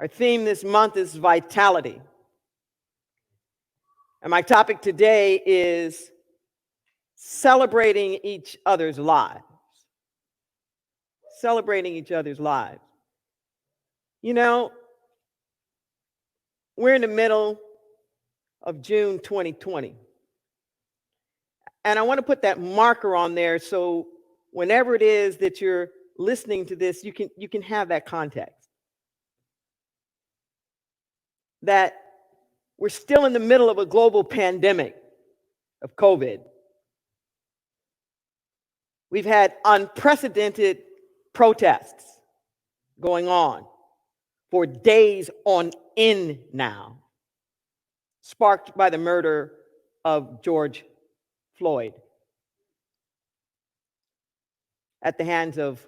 Our theme this month is vitality. And my topic today is celebrating each other's lives. Celebrating each other's lives. You know, we're in the middle of June 2020. And I want to put that marker on there so whenever it is that you're listening to this, you can have that context. That we're still in the middle of a global pandemic of COVID. We've had unprecedented protests going on for days on end now, sparked by the murder of George Floyd at the hands of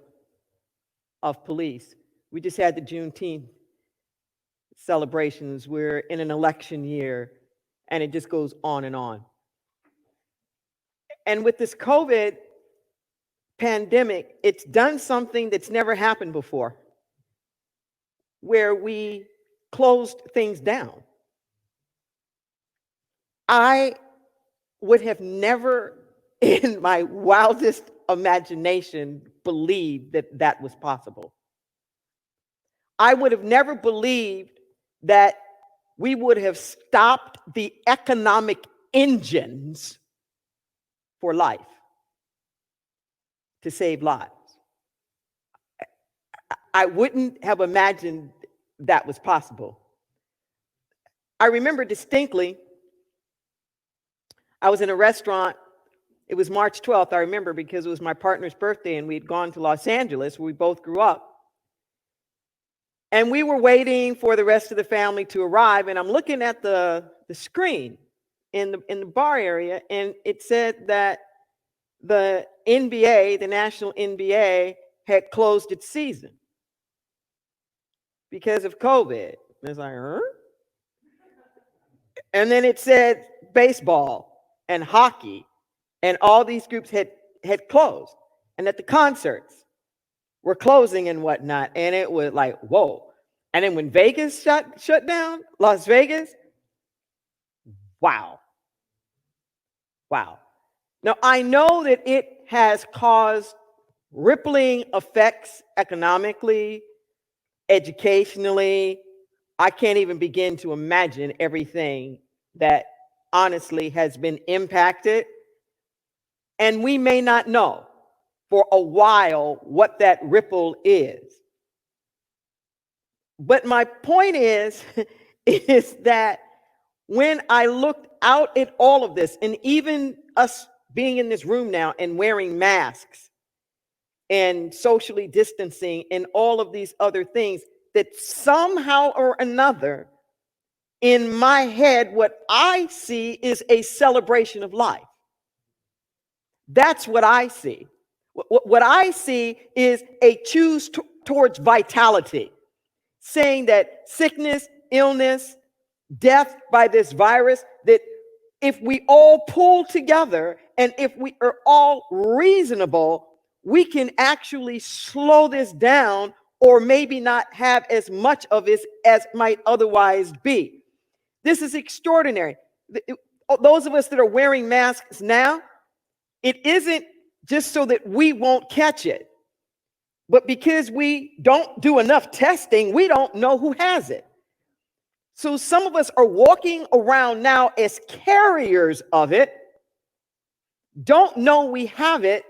police. We just had the Juneteenth celebrations. We're in an election year, and it just goes on and on. And with this COVID pandemic, it's done something that's never happened before, where we closed things down. I would have never in my wildest imagination believed that that was possible. I would have never believed that we would have stopped the economic engines for life to save lives. I wouldn't have imagined that was possible. I remember distinctly, I was in a restaurant. It was March 12th, I remember, because it was my partner's birthday and we'd gone to Los Angeles, where we both grew up. And we were waiting for the rest of the family to arrive, and I'm looking at the screen in the bar area, and it said that the NBA, the National NBA, had closed its season because of COVID. And it's like, huh? And then it said baseball and hockey and all these groups had closed, and that the concerts were closing and whatnot. And it was like, whoa. And then when Vegas shut down, Las Vegas, wow. Now, I know that it has caused rippling effects economically, educationally. I can't even begin to imagine everything that honestly has been impacted. And we may not know for a while what that ripple is. But my point is that when I looked out at all of this, and even us being in this room now and wearing masks and socially distancing and all of these other things, that somehow or another, in my head, what I see is a celebration of life. That's what I see. What I see is a choose towards vitality, saying that sickness, illness, death by this virus, that if we all pull together and if we are all reasonable, we can actually slow this down, or maybe not have as much of it as might otherwise be. This is extraordinary. Those of us that are wearing masks now, it isn't just so that we won't catch it, but because we don't do enough testing, we don't know who has it. So some of us are walking around now as carriers of it, don't know we have it,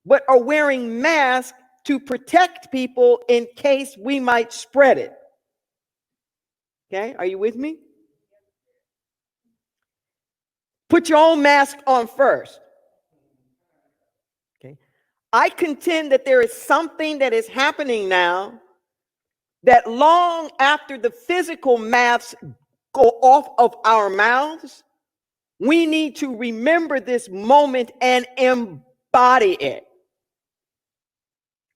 but are wearing masks to protect people in case we might spread it. Okay, are you with me? Put your own mask on first. Okay, I contend that there is something that is happening now that long after the physical masks go off of our mouths, we need to remember this moment and embody it.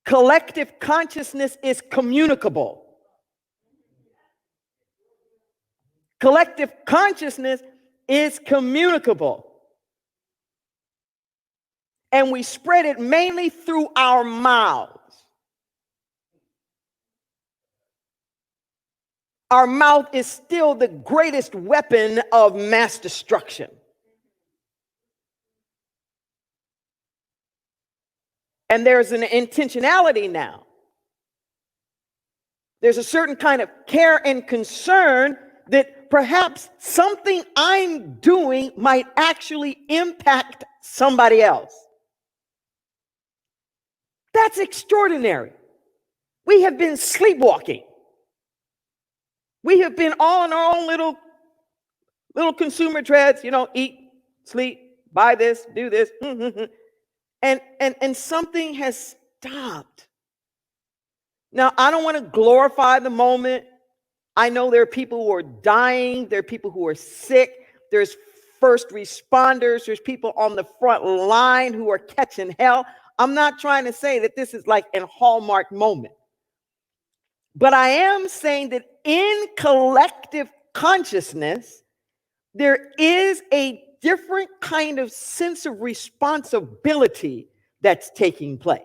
Collective consciousness is communicable. Collective consciousness is communicable. And we spread it mainly through our mouths. Our mouth is still the greatest weapon of mass destruction. And there's an intentionality now. There's a certain kind of care and concern that perhaps something I'm doing might actually impact somebody else. That's extraordinary. We have been sleepwalking. We have been all in our own little consumer treads, eat, sleep, buy this, do this. And something has stopped. Now, I don't want to glorify the moment. I know there are people who are dying. There are people who are sick. There's first responders. There's people on the front line who are catching hell. I'm not trying to say that this is like a hallmark moment. But I am saying that in collective consciousness, there is a different kind of sense of responsibility that's taking place.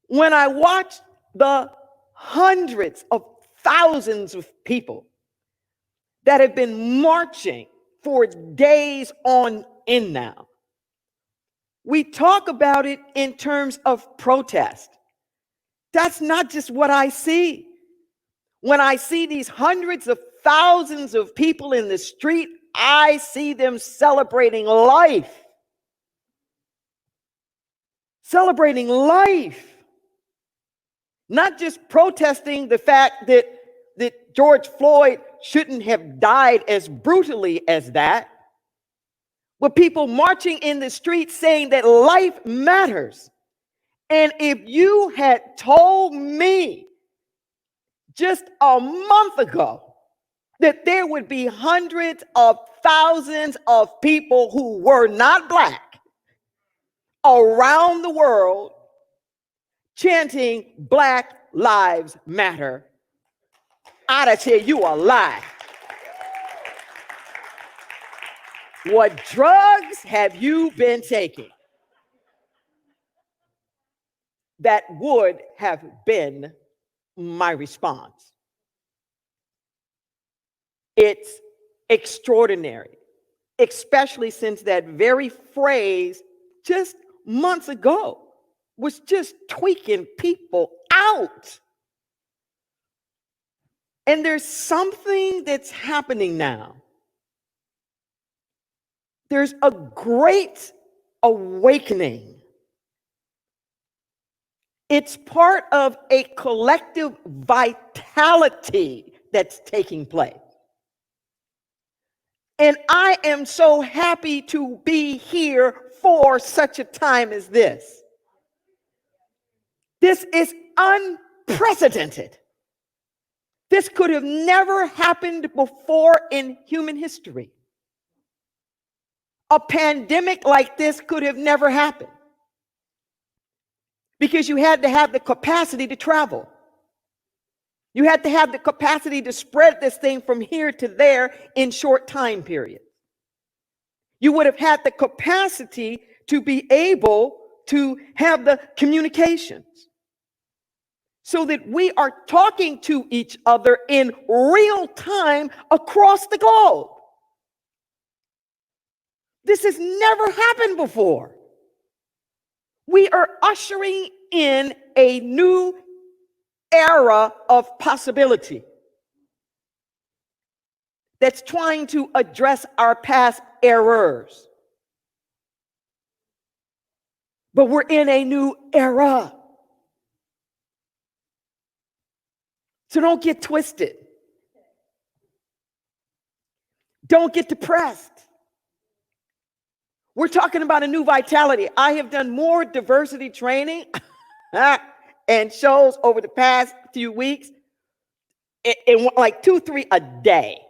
When I watch the hundreds of thousands of people that have been marching for days on end now, we talk about it in terms of protest. That's not just what I see. When I see these hundreds of thousands of people in the street, I see them celebrating life. Celebrating life. Not just protesting the fact that George Floyd shouldn't have died as brutally as that, but people marching in the streets saying that life matters. And if you had told me just a month ago that there would be hundreds of thousands of people who were not Black around the world chanting Black Lives Matter, I'd have tell you a lie. What drugs have you been taking? That would have been my response. It's extraordinary, especially since that very phrase just months ago was just tweaking people out. And there's something that's happening now. There's a great awakening. It's part of a collective vitality that's taking place. And I am so happy to be here for such a time as this. This is unprecedented. This could have never happened before in human history. A pandemic like this could have never happened because you had to have the capacity to travel. You had to have the capacity to spread this thing from here to there in short time periods. You would have had the capacity to be able to have the communications so that we are talking to each other in real time across the globe. This has never happened before. We are ushering in a new era of possibility that's trying to address our past errors. But we're in a new era. So don't get twisted. Don't get depressed. We're talking about a new vitality. I have done more diversity training and shows over the past few weeks, in like 2-3 a day.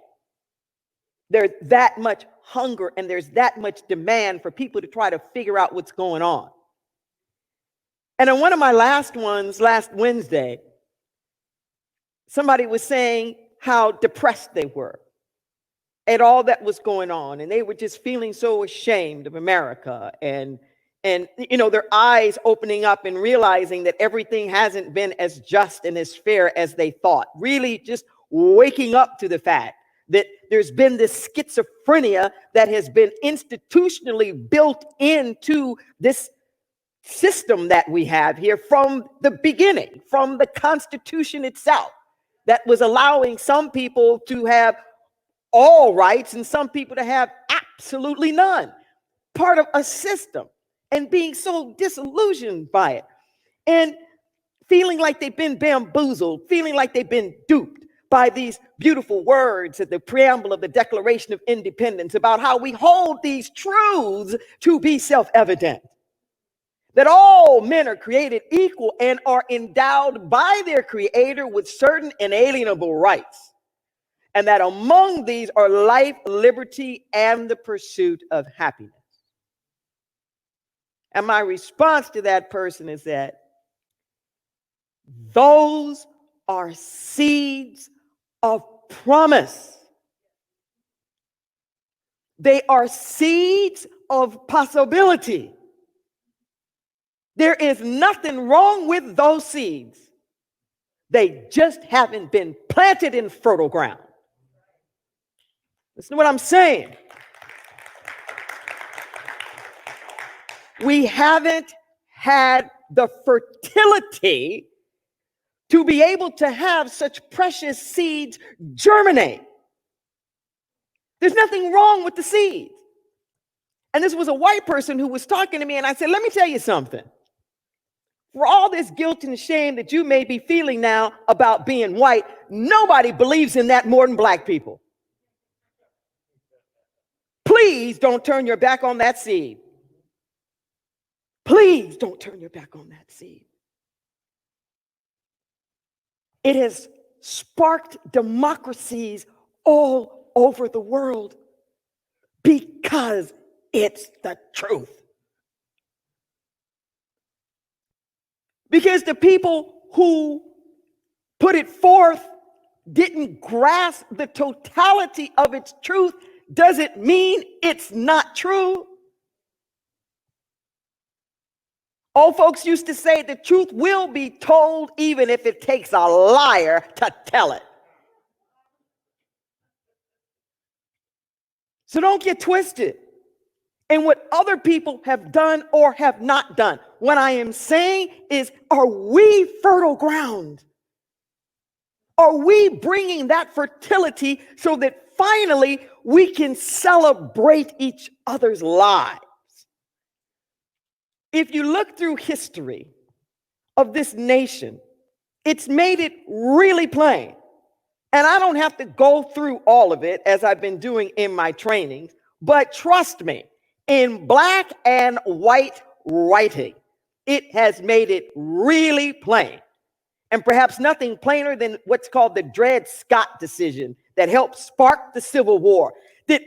There's that much hunger and there's that much demand for people to try to figure out what's going on. And in one of my last ones, last Wednesday, somebody was saying how depressed they were at all that was going on. And they were just feeling so ashamed of America and and their eyes opening up and realizing that everything hasn't been as just and as fair as they thought. Really just waking up to the fact that there's been this schizophrenia that has been institutionally built into this system that we have here from the beginning, from the Constitution itself, that was allowing some people to have all rights and some people to have absolutely none. Part of a system, and being so disillusioned by it, and feeling like they've been bamboozled, feeling like they've been duped by these beautiful words at the preamble of the Declaration of Independence about how we hold these truths to be self-evident. That all men are created equal and are endowed by their Creator with certain inalienable rights. And that among these are life, liberty, and the pursuit of happiness. And my response to that person is that those are seeds of promise. They are seeds of possibility. There is nothing wrong with those seeds. They just haven't been planted in fertile ground. Listen to what I'm saying. We haven't had the fertility to be able to have such precious seeds germinate. There's nothing wrong with the seeds. And this was a white person who was talking to me, and I said, let me tell you something. For all this guilt and shame that you may be feeling now about being white, nobody believes in that more than black people. Please don't turn your back on that seed. Please don't turn your back on that seed. It has sparked democracies all over the world because it's the truth. Because the people who put it forth didn't grasp the totality of its truth doesn't mean it's not true. Old folks used to say the truth will be told even if it takes a liar to tell it. So don't get twisted in what other people have done or have not done. What I am saying is, are we fertile ground? Are we bringing that fertility so that finally we can celebrate each other's lives? If you look through history of this nation, it's made it really plain. And I don't have to go through all of it as I've been doing in my trainings, but trust me, in black and white writing, it has made it really plain. And perhaps nothing plainer than what's called the Dred Scott decision that helped spark the Civil War. That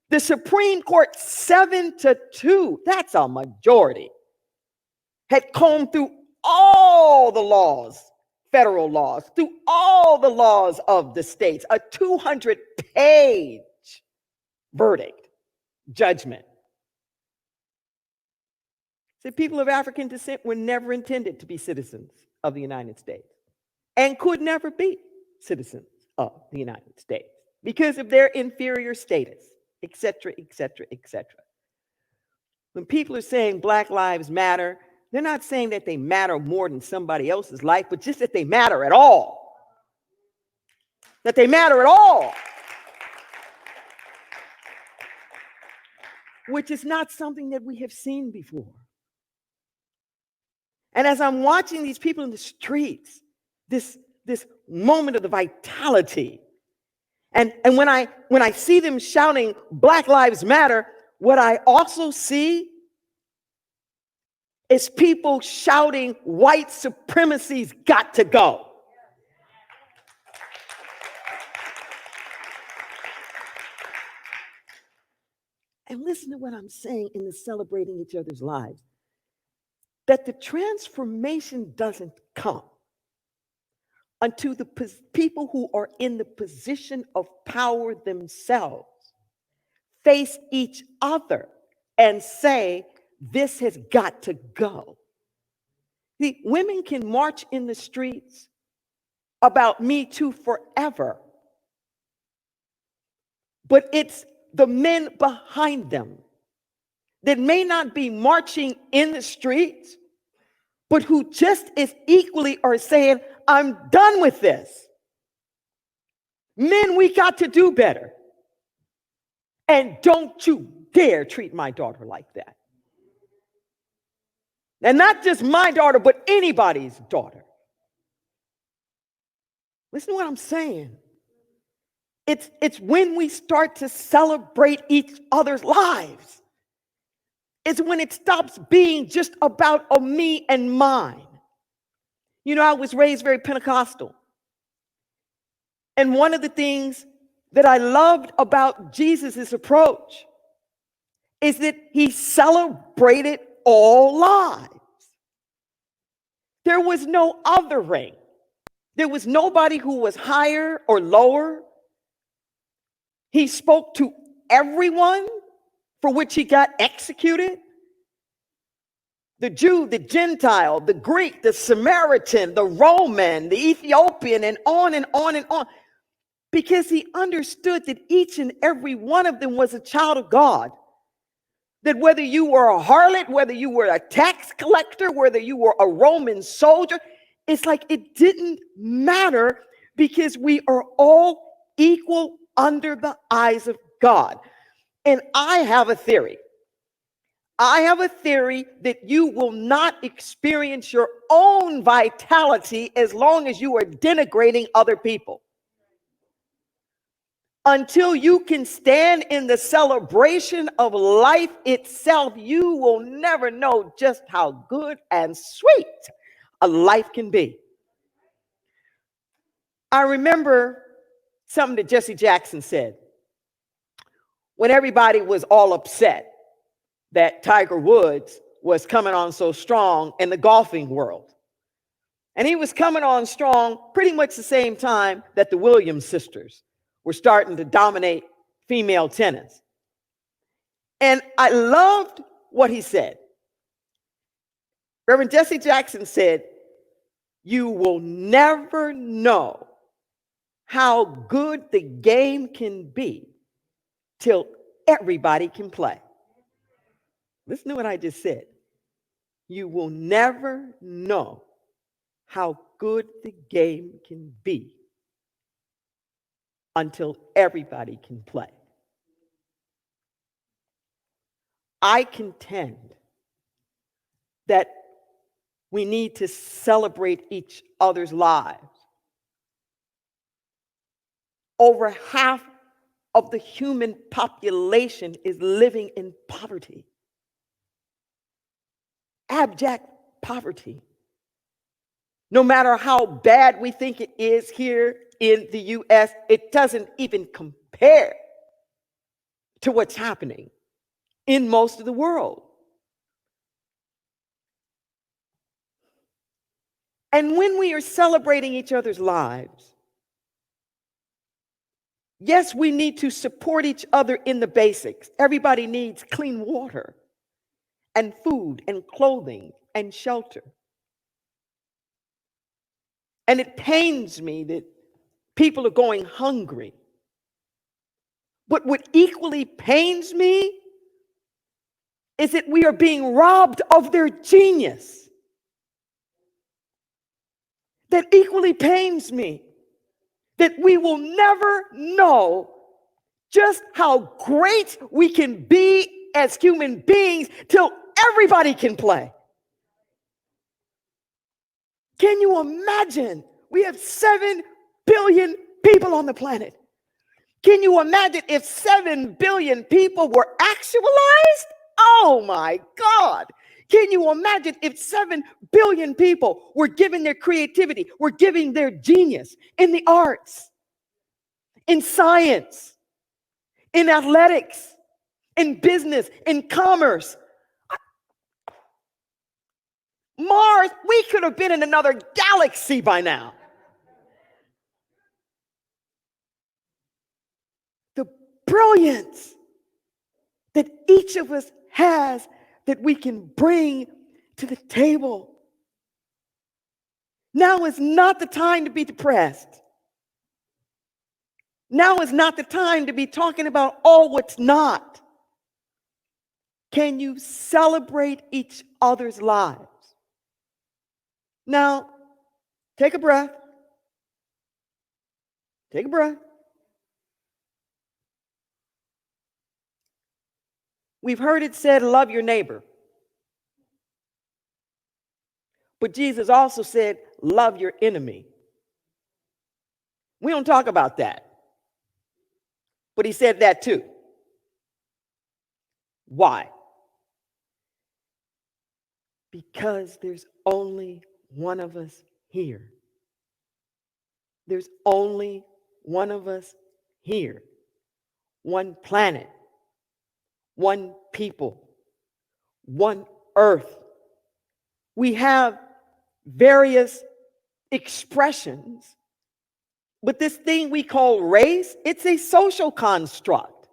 the Supreme Court 7-2, that's a majority, had combed through all the laws, federal laws, through all the laws of the states, a 200-page verdict, judgment. The people of African descent were never intended to be citizens of the United States and could never be citizens of the United States because of their inferior status, etc., etc., etc. When people are saying Black Lives Matter, they're not saying that they matter more than somebody else's life, but just that they matter at all. That they matter at all. Which is not something that we have seen before. And as I'm watching these people in the streets, this moment of the vitality, and when I see them shouting Black Lives Matter, what I also see is people shouting white supremacy's got to go. And listen to what I'm saying in the celebrating each other's lives. That the transformation doesn't come until the people who are in the position of power themselves face each other and say, This has got to go. See, women can march in the streets about Me Too forever, but it's the men behind them that may not be marching in the streets, but who just as equally are saying, I'm done with this. Men, we got to do better. And don't you dare treat my daughter like that. And not just my daughter, but anybody's daughter. Listen to what I'm saying. It's when we start to celebrate each other's lives. It's when it stops being just about a me and mine. You know, I was raised very Pentecostal. And one of the things that I loved about Jesus' approach is that he celebrated all lives. There was no othering. There was nobody who was higher or lower. He spoke to everyone, for which he got executed. The Jew, the Gentile, the Greek, the Samaritan, the Roman, the Ethiopian, and on and on and on. Because he understood that each and every one of them was a child of God. That whether you were a harlot, whether you were a tax collector, whether you were a Roman soldier, it's like it didn't matter, because we are all equal under the eyes of God. And I have a theory. I have a theory that you will not experience your own vitality as long as you are denigrating other people. Until you can stand in the celebration of life itself, you will never know just how good and sweet a life can be. I remember something that Jesse Jackson said when everybody was all upset that Tiger Woods was coming on so strong in the golfing world. And he was coming on strong pretty much the same time that the Williams sisters were starting to dominate female tennis. And I loved what he said. Reverend Jesse Jackson said, you will never know how good the game can be till everybody can play. Listen to what I just said. You will never know how good the game can be until everybody can play. I contend that we need to celebrate each other's lives. Over half of the human population is living in poverty. Abject poverty. No matter how bad we think it is here in the U.S., it doesn't even compare to what's happening in most of the world. And when we are celebrating each other's lives, yes, we need to support each other in the basics. Everybody needs clean water and food and clothing and shelter. And it pains me that people are going hungry. But what equally pains me is that we are being robbed of their genius. That equally pains me that we will never know just how great we can be as human beings till everybody can play. Can you imagine? We have 7 billion people on the planet. Can you imagine if 7 billion people were actualized? Oh my God. Can you imagine if 7 billion people were giving their creativity, were giving their genius in the arts, in science, in athletics, in business, in commerce? Mars, we could have been in another galaxy by now. The brilliance that each of us has that we can bring to the table. Now is not the time to be depressed. Now is not the time to be talking about all what's not. Can you celebrate each other's lives? Now, take a breath. Take a breath. We've heard it said, love your neighbor. But Jesus also said, love your enemy. We don't talk about that. But he said that too. Why? Because there's only one of us here. There's only one of us here. One planet, one people, one earth. We have various expressions, but this thing we call race, it's a social construct.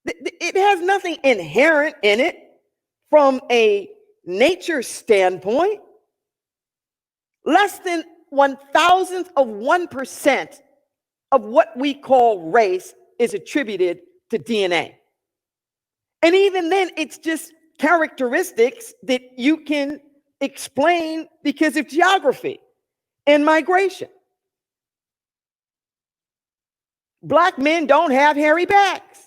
It has nothing inherent in it from a nature standpoint. Less than 1,000% of what we call race is attributed to DNA. And even then, it's just characteristics that you can explain because of geography and migration. Black men don't have hairy backs.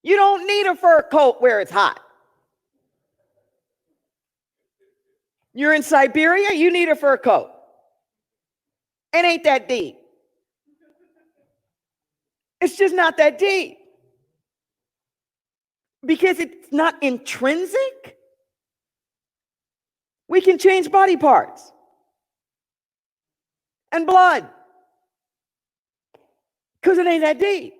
You don't need a fur coat where it's hot. You're in Siberia, you need a fur coat. It ain't that deep. It's just not that deep. Because it's not intrinsic. We can change body parts and blood because it ain't that deep.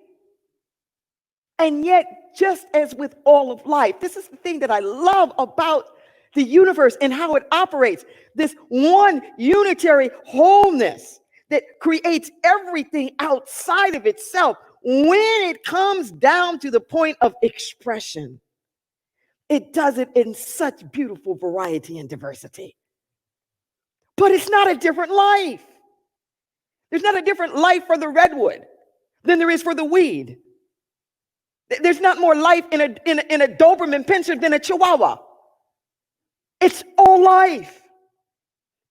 And yet, just as with all of life, this is the thing that I love about the universe and how it operates. This one unitary wholeness that creates everything outside of itself. When it comes down to the point of expression, it does it in such beautiful variety and diversity. But it's not a different life. There's not a different life for the redwood than there is for the weed. There's not more life in a Doberman Pinscher than a Chihuahua. It's all life.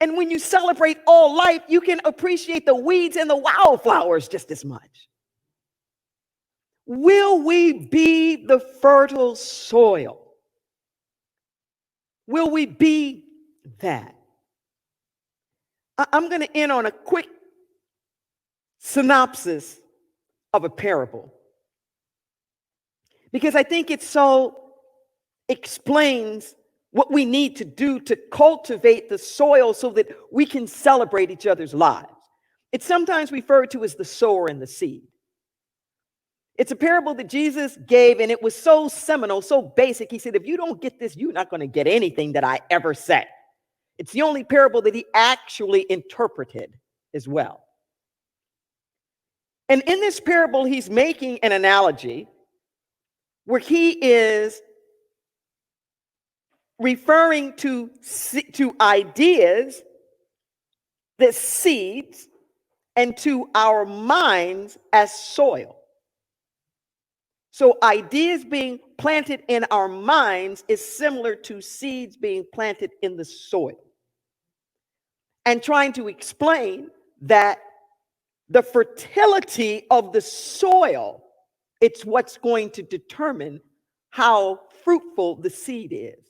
And when you celebrate all life, you can appreciate the weeds and the wildflowers just as much. Will we be the fertile soil? Will we be that? I'm going to end on a quick synopsis of a parable, because I think it so explains what we need to do to cultivate the soil so that we can celebrate each other's lives. It's sometimes referred to as the sower and the seed. It's a parable that Jesus gave, and it was so seminal, so basic. He said, if you don't get this, you're not going to get anything that I ever said. It's the only parable that he actually interpreted as well. And in this parable, he's making an analogy where he is referring to ideas, the seeds, and to our minds as soil. So ideas being planted in our minds is similar to seeds being planted in the soil. And trying to explain that the fertility of the soil, it's what's going to determine how fruitful the seed is.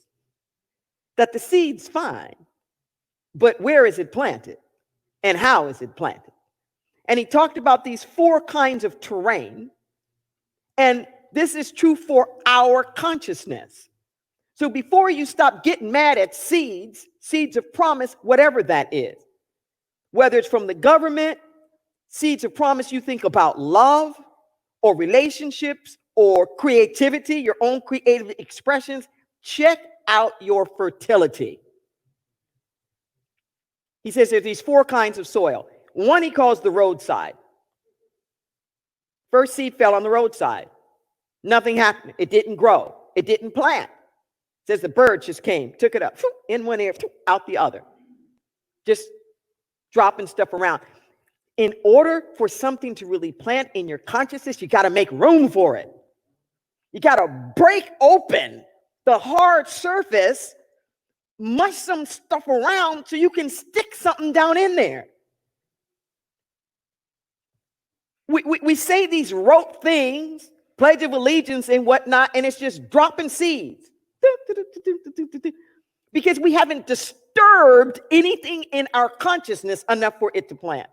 That the seed's fine, but where is it planted? And how is it planted? And he talked about these 4 kinds of terrain. And this is true for our consciousness. So before you stop getting mad at seeds of promise, whatever that is, whether it's from the government, seeds of promise, you think about love or relationships or creativity, your own creative expressions, check out your fertility. He says there's these 4 kinds of soil. One he calls the roadside. First seed fell on the roadside. Nothing happened. It didn't grow. It didn't plant. It says the bird just came, took it up, in one ear, out the other. Just dropping stuff around. In order for something to really plant in your consciousness, you got to make room for it. You got to break open the hard surface, mush some stuff around so you can stick something down in there. We say these rote things, Pledge of Allegiance and whatnot, and it's just dropping seeds. Because we haven't disturbed anything in our consciousness enough for it to plant.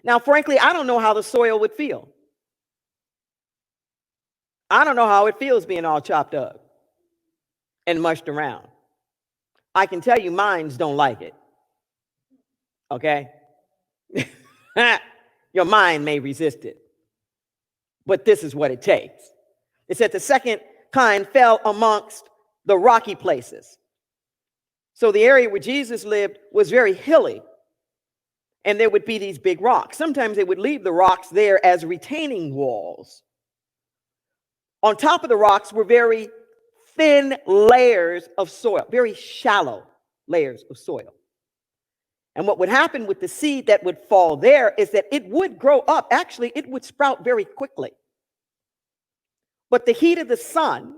Now, frankly, I don't know how the soil would feel. I don't know how it feels being all chopped up and mushed around. I can tell you minds don't like it. Okay? Your mind may resist it. But this is what it takes. It said the second kind fell amongst the rocky places. So the area where Jesus lived was very hilly. And there would be these big rocks. Sometimes they would leave the rocks there as retaining walls. On top of the rocks were very thin layers of soil, very shallow layers of soil. And what would happen with the seed that would fall there is that it would grow up. Actually, it would sprout very quickly. But the heat of the sun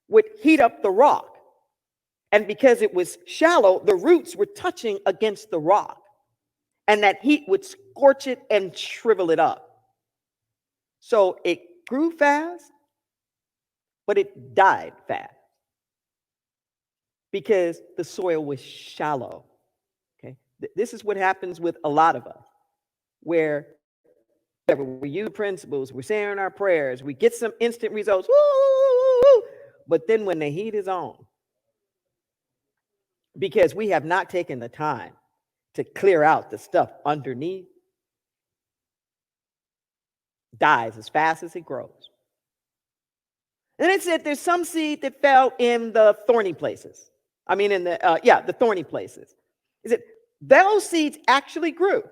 would heat up the rock. And because it was shallow, the roots were touching against the rock. And that heat would scorch it and shrivel it up. So it grew fast, but it died fast. Because the soil was shallow. Okay, this is what happens with a lot of us. Where we use principles, we're saying our prayers, we get some instant results. Woo! But then when the heat is on, because we have not taken the time to clear out the stuff underneath, dies as fast as it grows. And it said there's some seed that fell in the thorny places. I mean, in the thorny places. Is it those seeds actually grew,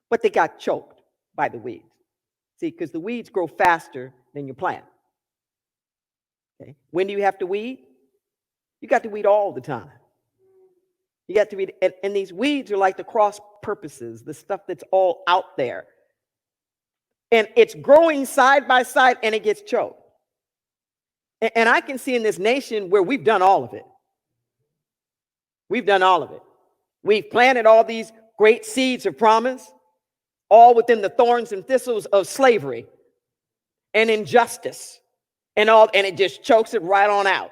but they got choked by the weeds. See, because the weeds grow faster than your plant. Okay. When do you have to weed? You got to weed all the time. You got to weed, and these weeds are like the cross purposes, the stuff that's all out there. And it's growing side by side, and it gets choked. And I can see in this nation where we've done all of it. We've done all of it. We've planted all these great seeds of promise, all within the thorns and thistles of slavery and injustice and it just chokes it right on out.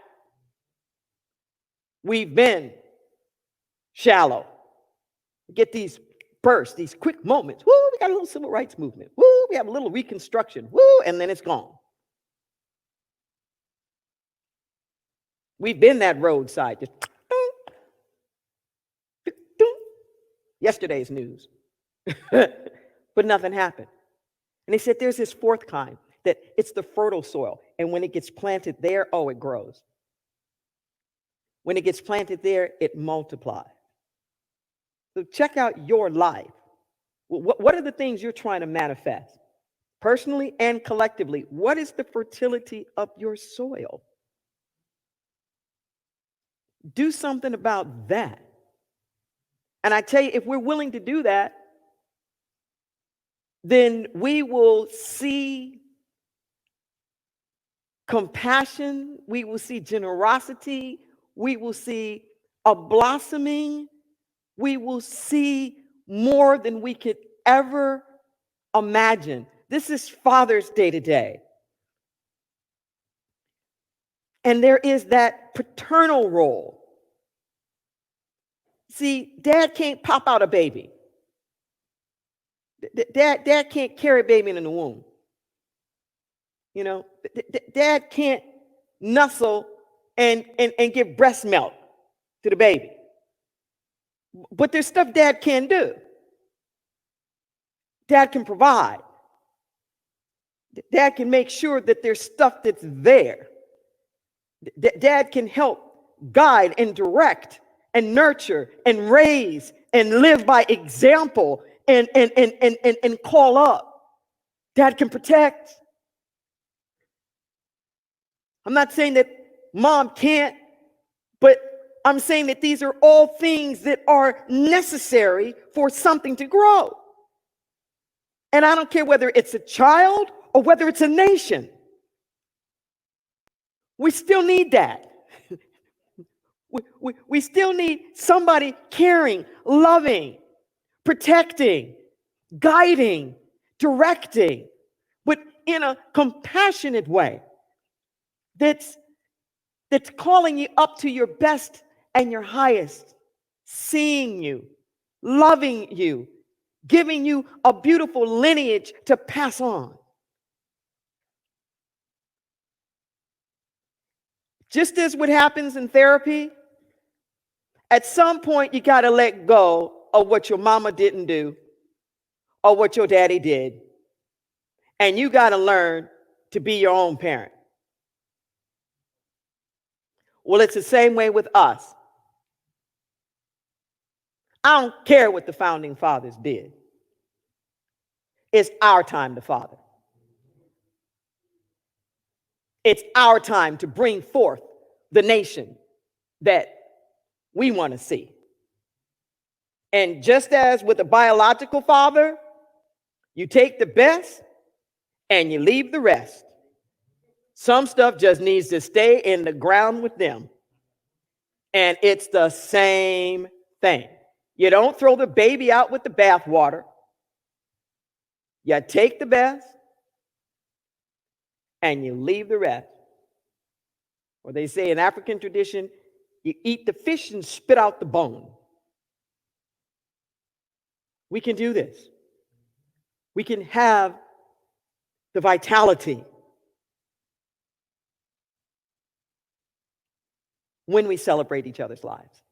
We've been shallow. We get these bursts, these quick moments. Woo, we got a little civil rights movement. Woo, we have a little reconstruction. Woo, and then it's gone. We've been that roadside, just yesterday's news. But nothing happened. And they said there's this fourth kind, that it's the fertile soil. And when it gets planted there, it grows. When it gets planted there, it multiplies. So check out your life. What are the things you're trying to manifest? Personally and collectively, what is the fertility of your soil? Do something about that. And I tell you, if we're willing to do that, then we will see compassion, we will see generosity, we will see a blossoming, we will see more than we could ever imagine. This is Father's Day today. And there is that paternal role. See, dad can't pop out a baby. Dad can't carry a baby in the womb. You know, dad can't nuzzle and give breast milk to the baby. But there's stuff dad can do. Dad can provide. Dad can make sure that there's stuff that's there. Dad can help guide and direct and nurture and raise and live by example and call up. Dad can protect. I'm not saying that mom can't, but I'm saying that these are all things that are necessary for something to grow. And I don't care whether it's a child or whether it's a nation. We still need that. We still need somebody caring, loving, protecting, guiding, directing, but in a compassionate way that's calling you up to your best and your highest, seeing you, loving you, giving you a beautiful lineage to pass on. Just as what happens in therapy, at some point you got to let go of what your mama didn't do or what your daddy did. And you got to learn to be your own parent. Well, it's the same way with us. I don't care what the founding fathers did. It's our time to father. It's our time to bring forth the nation that we want to see. And just as with a biological father, you take the best and you leave the rest. Some stuff just needs to stay in the ground with them. And it's the same thing. You don't throw the baby out with the bathwater. You take the best and you leave the rest. Or they say in African tradition, you eat the fish and spit out the bone. We can do this. We can have the vitality when we celebrate each other's lives.